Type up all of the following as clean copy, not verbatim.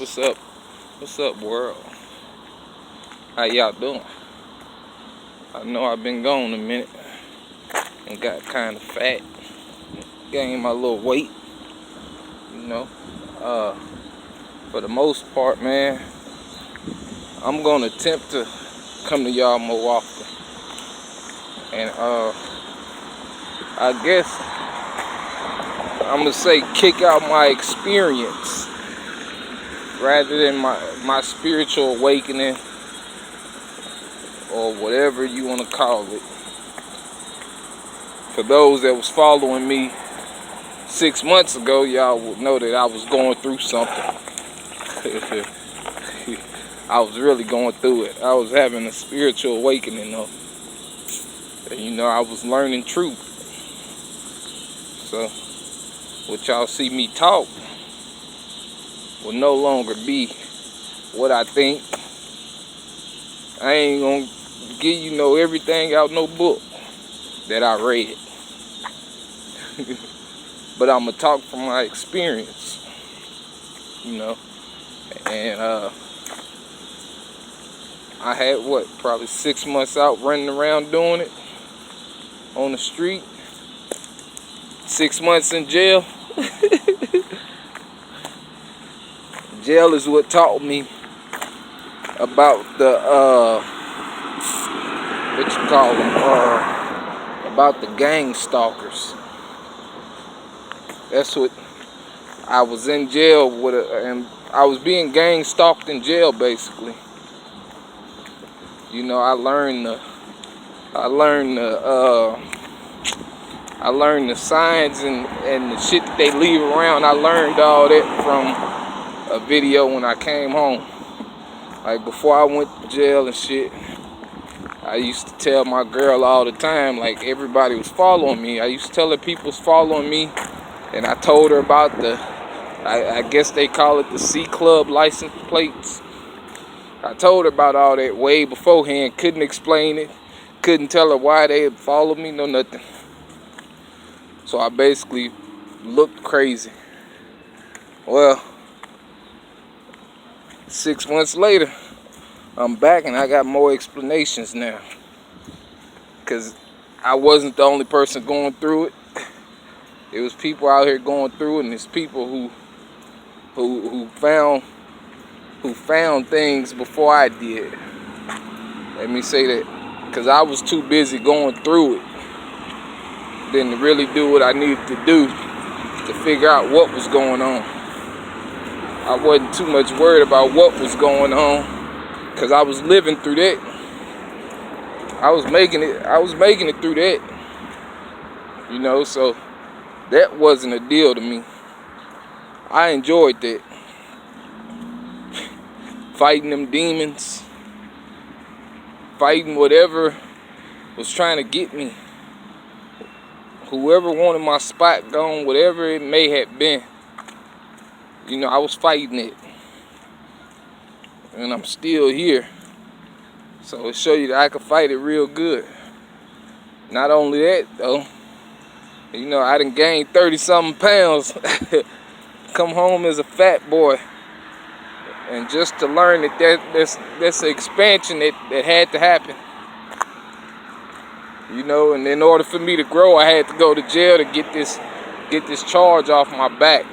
What's up? What's up, world? How y'all doing? I know I've been gone a minute and got kind of fat. Gained my little weight, you know. For the most part, man, I'm gonna attempt to come to y'all more often. And I guess I'm gonna say kick out my experience rather than my spiritual awakening, or whatever you want to call it. For those that was following me 6 months ago, y'all would know that I was going through something. I was really going through it. I was having a spiritual awakening though. And, you know, I was learning truth. So what y'all see me talk will no longer be what I think. I ain't gonna give you no everything out no book that I read. But I'm gonna talk from my experience, you know. And I had probably 6 months out running around doing it on the street. 6 months in jail. Jail is what taught me about the what you call them, about the gang stalkers. That's what I was in jail with, and I was being gang stalked in jail basically. You know, I learned the signs and the shit that they leave around. I learned all that from a video when I came home. Like before I went to jail and shit, I used to tell my girl all the time, like everybody was following me. I used to tell her people was following me, and I told her about I guess they call it the C Club license plates. I told her about all that way beforehand. Couldn't explain it. Couldn't tell her why they had followed me, no nothing. So I basically looked crazy. Well, 6 months later, I'm back and I got more explanations now. Because I wasn't the only person going through it. It was people out here going through it, and it's people who found things before I did. Let me say that, because I was too busy going through it than to really do what I needed to do to figure out what was going on. I wasn't too much worried about what was going on, because I was living through that. I was making it through that. You know, so that wasn't a deal to me. I enjoyed that. Fighting them demons. Fighting whatever was trying to get me. Whoever wanted my spot gone, whatever it may have been. You know, I was fighting it. And I'm still here. So it shows you that I can fight it real good. Not only that, though. You know, I done gained 30-something pounds. Come home as a fat boy. And just to learn that that's an expansion that had to happen. You know, and in order for me to grow, I had to go to jail to get this charge off my back.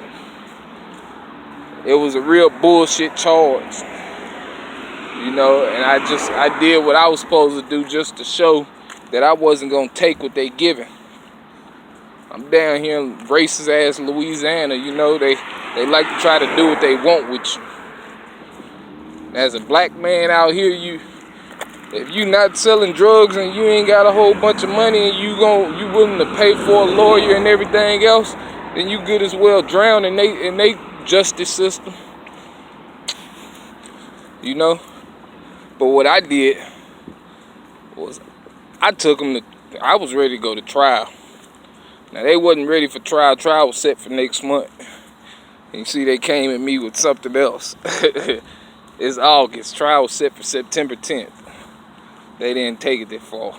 It was a real bullshit charge. You know, and I did what I was supposed to do just to show that I wasn't gonna take what they giving. I'm down here in racist ass Louisiana, you know, they like to try to do what they want with you. As a black man out here, if you not selling drugs and you ain't got a whole bunch of money and you willing to pay for a lawyer and everything else, then you good as well drown in they justice system. You know? But what I did was I was ready to go to trial. Now they wasn't ready for trial. Trial was set for next month. And you see they came at me with something else. It's August. Trial was set for September 10th. They didn't take it that far.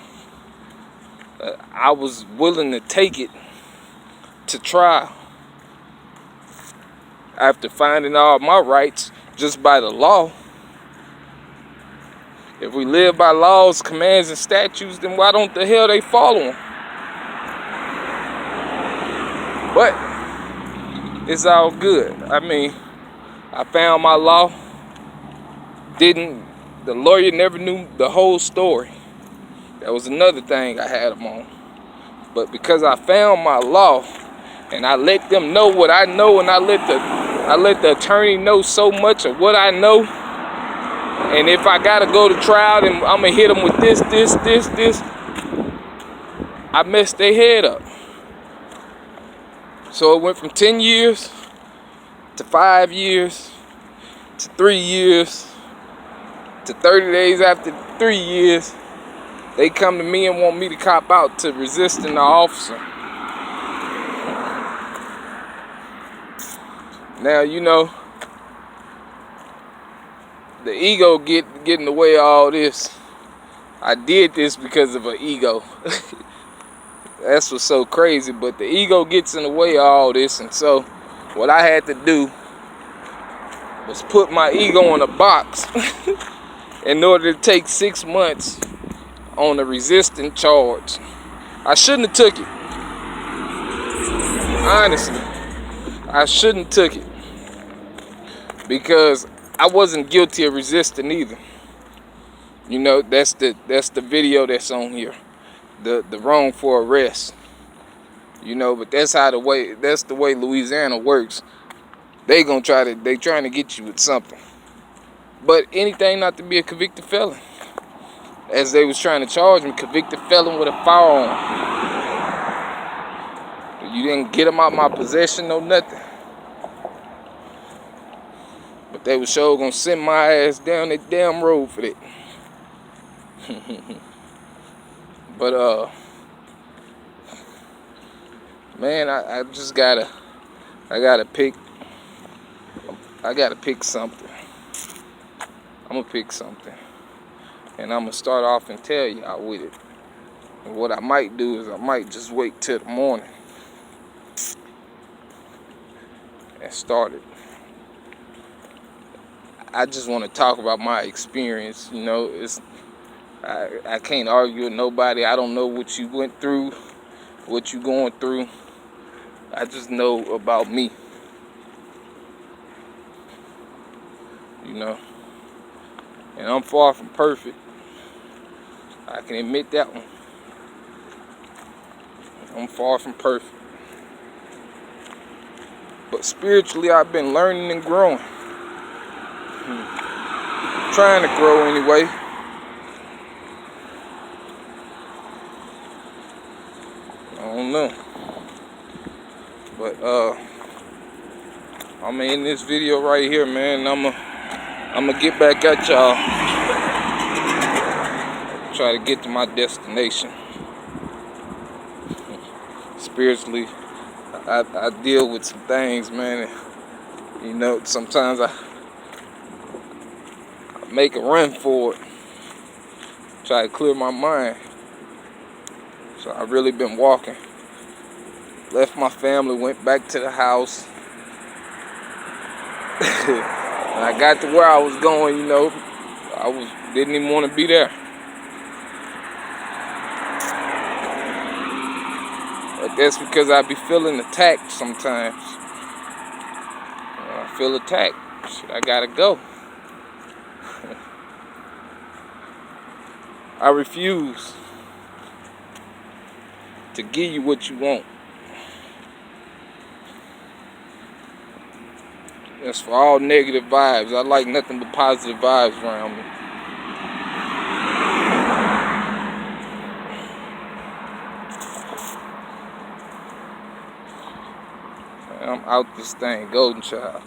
I was willing to take it to trial. After finding all my rights, just by the law. If we live by laws, commands, and statutes, then why don't the hell they follow them? But it's all good. I mean, I found my law. The lawyer never knew the whole story. That was another thing I had him on. But because I found my law and I let them know what I know, and I let the attorney know so much of what I know, and if I gotta go to trial, then I'm gonna hit them with this, I messed their head up. So it went from 10 years to 5 years to 3 years to 30 days after 3 years. They come to me and want me to cop out to resisting the officer. Now, you know, the ego get in the way of all this. I did this because of an ego. That's what's so crazy, but the ego gets in the way of all this, and so what I had to do was put my ego in a box in order to take 6 months on a resisting charge. I shouldn't have took it. Honestly, I shouldn't have took it, because I wasn't guilty of resisting either. You know, that's the video that's on here. The wrongful arrest. You know, but that's the way Louisiana works. They trying to get you with something. But anything not to be a convicted felon. As they was trying to charge me, convicted felon with a firearm. You didn't get them out my possession, no nothing. But they was sure gonna send my ass down that damn road for that. But man, I gotta pick something. I'm gonna pick something, and I'm gonna start off and tell y'all with it. And what I might do is I might just wait till the morning and start it. I just want to talk about my experience. You know, I can't argue with nobody. I don't know what you went through, what you going through. I just know about me. You know, and I'm far from perfect. I can admit that one. I'm far from perfect. But spiritually, I've been learning and growing. Trying to grow anyway. I don't know. But I'm in this video right here, man. I'm gonna get back at y'all. Try to get to my destination. Spiritually, I deal with some things, man. And, you know, sometimes I make a run for it. Try to clear my mind. So I really been walking. Left my family, went back to the house. When I got to where I was going, you know, didn't even want to be there. But that's because I be feeling attacked sometimes. When I feel attacked, shit, I gotta go. I refuse to give you what you want. That's for all negative vibes. I like nothing but positive vibes around me. I'm out this thing, golden child.